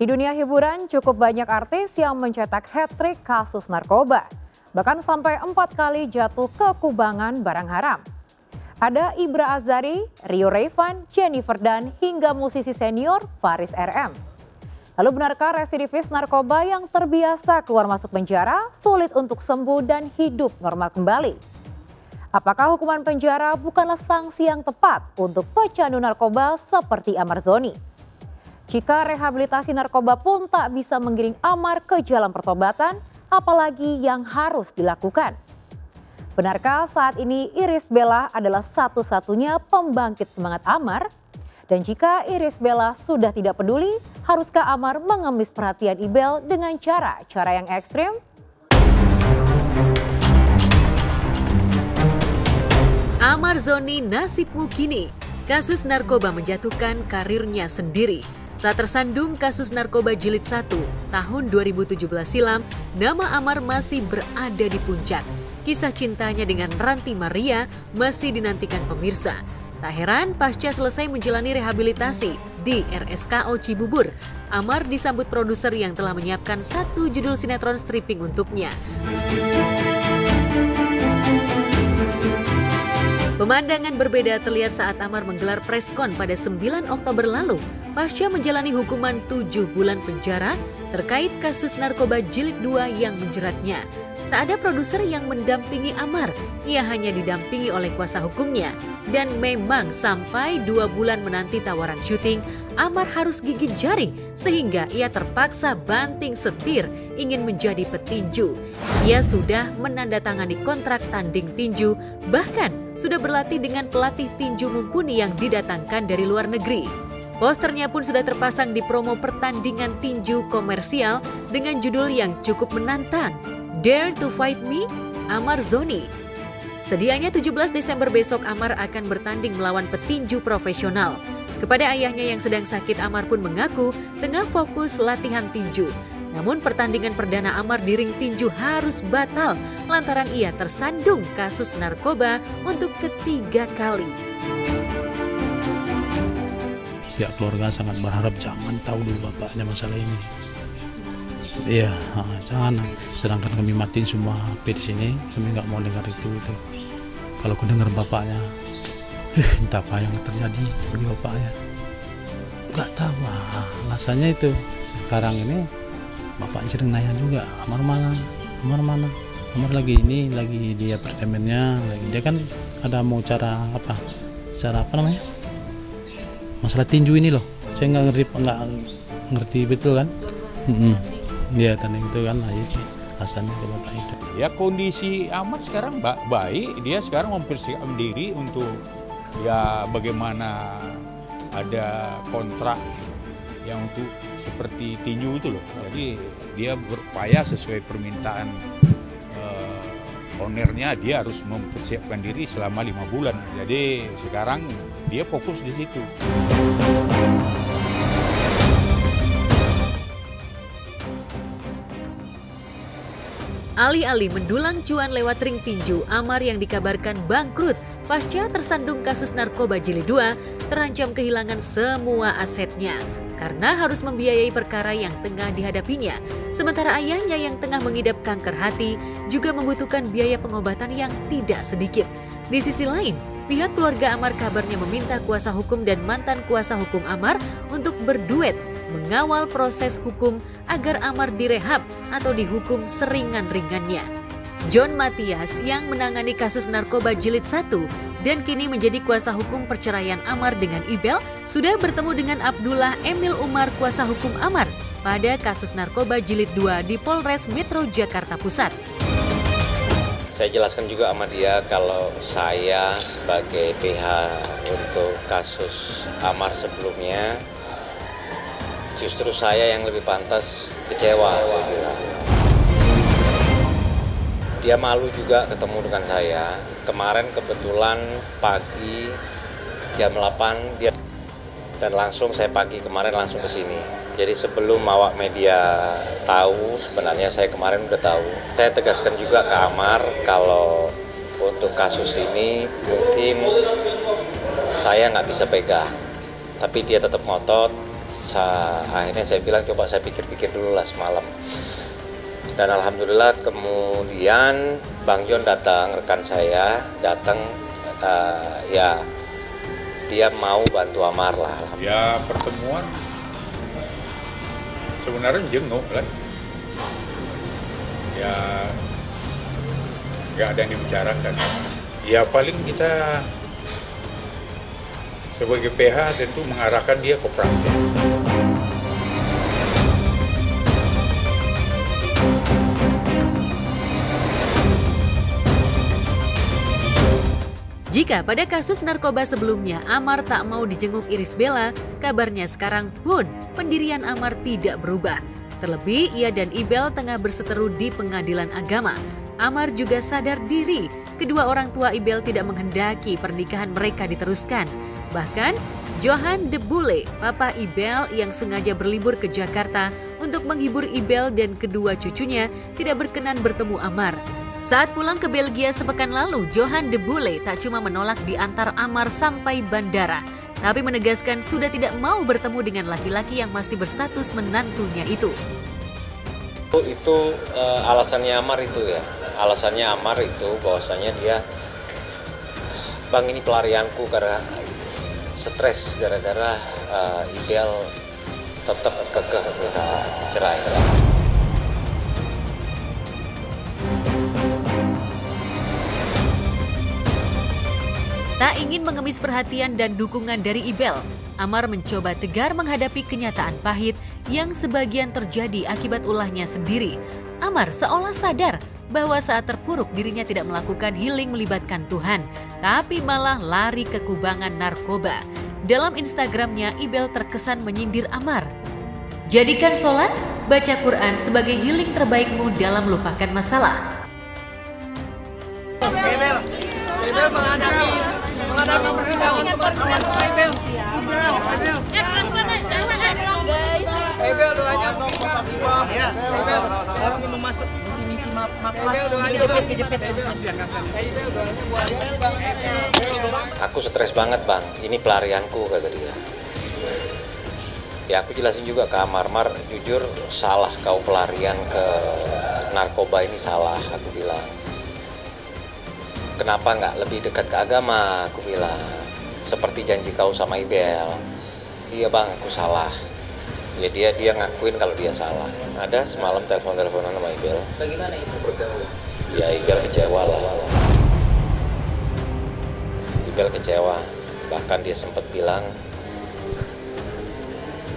Di dunia hiburan cukup banyak artis yang mencetak hat-trick kasus narkoba. Bahkan sampai 4 kali jatuh ke kubangan barang haram. Ada Ibra Azari, Rio Rayvan, Jennifer Dan hingga musisi senior Faris RM. Lalu benarkah residivis narkoba yang terbiasa keluar masuk penjara sulit untuk sembuh dan hidup normal kembali? Apakah hukuman penjara bukanlah sanksi yang tepat untuk pecandu narkoba seperti Amar Zoni? Jika rehabilitasi narkoba pun tak bisa menggiring Amar ke jalan pertobatan, apalagi yang harus dilakukan? Benarkah saat ini Irish Bella adalah satu-satunya pembangkit semangat Amar? Dan jika Irish Bella sudah tidak peduli, haruskah Amar mengemis perhatian Ibel dengan cara yang ekstrim? Amar Zoni nasibmu kini. Kasus narkoba menjatuhkan karirnya sendiri. Saat tersandung kasus narkoba jilid 1 tahun 2017 silam, nama Amar masih berada di puncak. Kisah cintanya dengan Ranti Maria masih dinantikan pemirsa. Tak heran pasca selesai menjalani rehabilitasi di RSKO Cibubur, Amar disambut produser yang telah menyiapkan satu judul sinetron stripping untuknya. Pemandangan berbeda terlihat saat Amar menggelar preskon pada 9 Oktober lalu pasca menjalani hukuman 7 bulan penjara terkait kasus narkoba jilid 2 yang menjeratnya. Tak ada produser yang mendampingi Amar, ia hanya didampingi oleh kuasa hukumnya. Dan memang sampai 2 bulan menanti tawaran syuting, Amar harus gigit jari sehingga ia terpaksa banting setir ingin menjadi petinju. Ia sudah menandatangani kontrak tanding tinju, bahkan sudah berlatih dengan pelatih tinju mumpuni yang didatangkan dari luar negeri. Posternya pun sudah terpasang di promo pertandingan tinju komersial dengan judul yang cukup menantang, Dare to Fight Me, Amar Zoni. Sedianya 17 Desember besok Amar akan bertanding melawan petinju profesional. Kepada ayahnya yang sedang sakit, Amar pun mengaku tengah fokus latihan tinju. Namun pertandingan perdana Amar di ring tinju harus batal lantaran ia tersandung kasus narkoba untuk ketiga kali. Pihak keluarga sangat berharap jangan tahu dulu bapaknya masalah ini. Iya, jangan. Sedangkan kami matiin semua HP di sini, kami nggak mau dengar itu. Kalau aku dengar bapaknya, entah apa yang terjadi bagi bapaknya. Nggak tahu, alasannya itu. Sekarang ini bapak sering nanya juga, Amar mana? Amar lagi ini, lagi di apartemennya, lagi dia kan ada mau cara apa namanya? Masalah tinju ini loh, saya nggak ngerti betul kan? Dia tanding itu kan, itu alasannya ke bapak itu. Ya kondisi Amar sekarang baik, dia sekarang mempersiapkan diri untuk ya bagaimana ada kontrak yang untuk seperti tinju itu loh. Jadi dia berupaya sesuai permintaan ownernya, dia harus mempersiapkan diri selama 5 bulan. Jadi sekarang dia fokus di situ. Alih-alih mendulang cuan lewat ring tinju, Amar yang dikabarkan bangkrut pasca tersandung kasus narkoba jilid 2 terancam kehilangan semua asetnya karena harus membiayai perkara yang tengah dihadapinya. Sementara ayahnya yang tengah mengidap kanker hati juga membutuhkan biaya pengobatan yang tidak sedikit. Di sisi lain, pihak keluarga Amar kabarnya meminta kuasa hukum dan mantan kuasa hukum Amar untuk berduet mengawal proses hukum agar Amar direhab atau dihukum seringan-ringannya. John Matias yang menangani kasus narkoba jilid 1 dan kini menjadi kuasa hukum perceraian Amar dengan Ibel sudah bertemu dengan Abdullah Emil Umar kuasa hukum Amar pada kasus narkoba jilid 2 di Polres Metro Jakarta Pusat. Saya jelaskan juga sama dia kalau saya sebagai pihak untuk kasus Amar sebelumnya, justru saya yang lebih pantas kecewa, saya bilang. Dia malu juga ketemu dengan saya. Kemarin kebetulan pagi jam 8 dia dan langsung saya pagi kemarin langsung ke sini. Jadi sebelum awak media tahu, sebenarnya saya kemarin udah tahu. Saya tegaskan juga ke Amar kalau untuk kasus ini mungkin saya nggak bisa pegang. Tapi dia tetap ngotot, Akhirnya saya bilang coba saya pikir-pikir dulu lah semalam. Dan alhamdulillah kemudian Bang John datang, rekan saya datang, ya dia mau bantu Amar lah. Ya pertemuan sebenarnya jenguk kan. Ya nggak ada yang dibicarakan. Ya paling kita sebagai PH tentu mengarahkan dia ke praktek. Jika pada kasus narkoba sebelumnya Amar tak mau dijenguk Irish Bella, kabarnya sekarang pun pendirian Amar tidak berubah. Terlebih ia dan Ibel tengah berseteru di pengadilan agama. Amar juga sadar diri, kedua orang tua Ibel tidak menghendaki pernikahan mereka diteruskan. Bahkan Johan de Boele, papa Ibel yang sengaja berlibur ke Jakarta untuk menghibur Ibel dan kedua cucunya, tidak berkenan bertemu Amar. Saat pulang ke Belgia sepekan lalu, Johan de Boele tak cuma menolak diantar Amar sampai bandara, tapi menegaskan sudah tidak mau bertemu dengan laki-laki yang masih berstatus menantunya itu. Itu alasannya Amar itu ya. Alasannya Amar itu bahwasanya dia, Bang ini pelarianku karena stres gara-gara Ibel tetap kekeh minta cerai. Tak ingin mengemis perhatian dan dukungan dari Ibel, Amar mencoba tegar menghadapi kenyataan pahit yang sebagian terjadi akibat ulahnya sendiri. Amar seolah sadar bahwa saat terpuruk dirinya tidak melakukan healing melibatkan Tuhan, tapi malah lari ke kubangan narkoba. Dalam Instagramnya, Ibel terkesan menyindir Amar. Jadikan sholat, baca Quran sebagai healing terbaikmu dalam melupakan masalah. Ibel menghadapi persidangan. Ibel doanya Ibel memasuk misi kejepit. Aku stres banget Bang, ini pelarianku kata dia. Ya aku jelasin juga ke Amar, jujur salah kau pelarian ke narkoba ini salah, aku bilang. Kenapa nggak lebih dekat ke agama, aku bilang. Seperti janji kau sama Ibel. Iya Bang, aku salah. Ya dia ngakuin kalau dia salah. Ada semalam teleponan sama Ibel. Bagaimana itu bergaul? Ya Ibel kecewa lah. Ibel kecewa. Bahkan dia sempat bilang,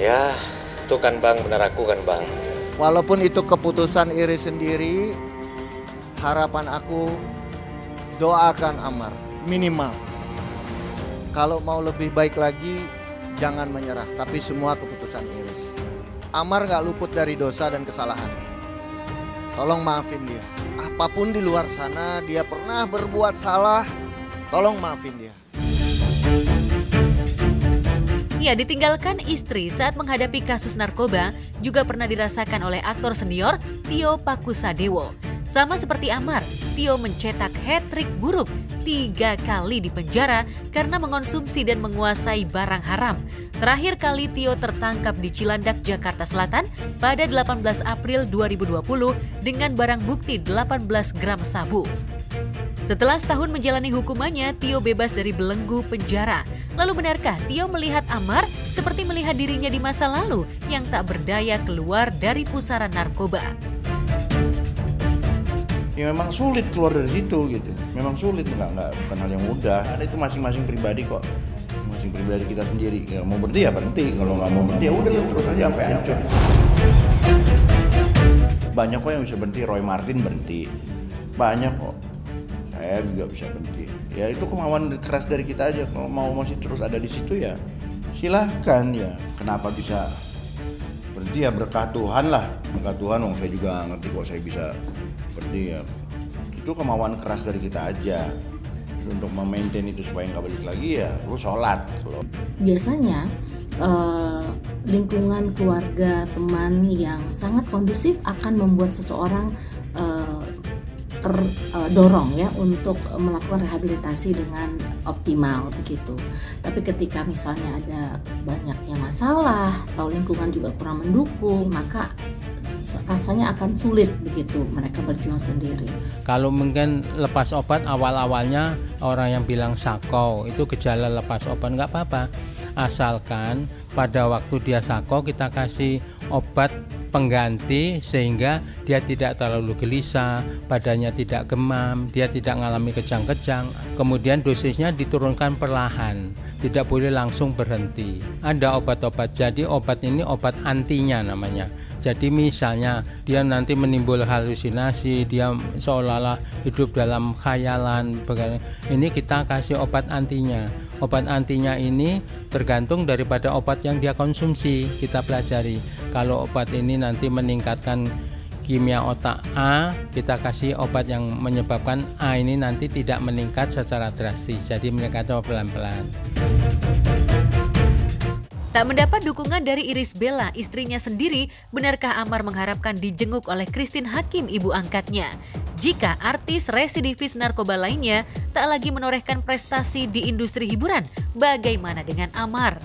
ya itu kan Bang, benar aku kan Bang. Walaupun itu keputusan Iris sendiri, harapan aku doakan Amar, minimal. Kalau mau lebih baik lagi, jangan menyerah, tapi semua keputusan Iris. Amar gak luput dari dosa dan kesalahan. Tolong maafin dia. Apapun di luar sana, dia pernah berbuat salah, tolong maafin dia. Ya, ditinggalkan istri saat menghadapi kasus narkoba juga pernah dirasakan oleh aktor senior Tio Pakusadewo. Sama seperti Amar, Tio mencetak hat-trick buruk 3 kali di penjara karena mengonsumsi dan menguasai barang haram. Terakhir kali Tio tertangkap di Cilandak, Jakarta Selatan pada 18 April 2020 dengan barang bukti 18 gram sabu. Setelah setahun menjalani hukumannya, Tio bebas dari belenggu penjara. Lalu benarkah Tio melihat Amar seperti melihat dirinya di masa lalu yang tak berdaya keluar dari pusaran narkoba? Ya memang sulit keluar dari situ gitu. Memang sulit, bukan hal yang mudah. Ada itu masing-masing pribadi kok. Masing pribadi kita sendiri. Kalau mau berhenti ya berhenti. Kalau nggak mau berhenti ya udah terus aja sampai hancur. Banyak kok yang bisa berhenti. Roy Martin berhenti. Banyak kok. Saya juga bisa berhenti. Ya itu kemauan keras dari kita aja. Kalau mau masih terus ada di situ ya silahkan ya. Kenapa bisa berhenti ya berkah Tuhan lah. Berkah Tuhan, saya juga ngerti kok saya bisa berhenti ya. Itu kemauan keras dari kita aja. Terus untuk memaintain itu supaya nggak balik lagi ya lu sholat. Biasanya lingkungan keluarga, teman yang sangat kondusif akan membuat seseorang terdorong ya untuk melakukan rehabilitasi dengan optimal begitu. Tapi ketika misalnya ada banyaknya masalah atau lingkungan juga kurang mendukung, maka rasanya akan sulit begitu mereka berjuang sendiri. Kalau mungkin lepas obat awal-awalnya orang yang bilang sakau itu gejala lepas obat, nggak apa-apa, asalkan pada waktu dia sakau kita kasih obat pengganti sehingga dia tidak terlalu gelisah, badannya tidak gemam, dia tidak mengalami kejang-kejang. Kemudian dosisnya diturunkan perlahan, tidak boleh langsung berhenti. Ada obat-obat, jadi obat ini obat antinya namanya. Jadi misalnya dia nanti menimbul halusinasi, dia seolah-olah hidup dalam khayalan, ini kita kasih obat antinya. Obat antinya ini tergantung daripada obat yang dia konsumsi, kita pelajari. Kalau obat ini nanti meningkatkan kimia otak A, kita kasih obat yang menyebabkan A ini nanti tidak meningkat secara drastis, jadi meningkat pelan-pelan. Tak mendapat dukungan dari Iris Bella, istrinya sendiri, benarkah Amar mengharapkan dijenguk oleh Christine Hakim, ibu angkatnya? Jika artis residivis narkoba lainnya tak lagi menorehkan prestasi di industri hiburan, bagaimana dengan Amar?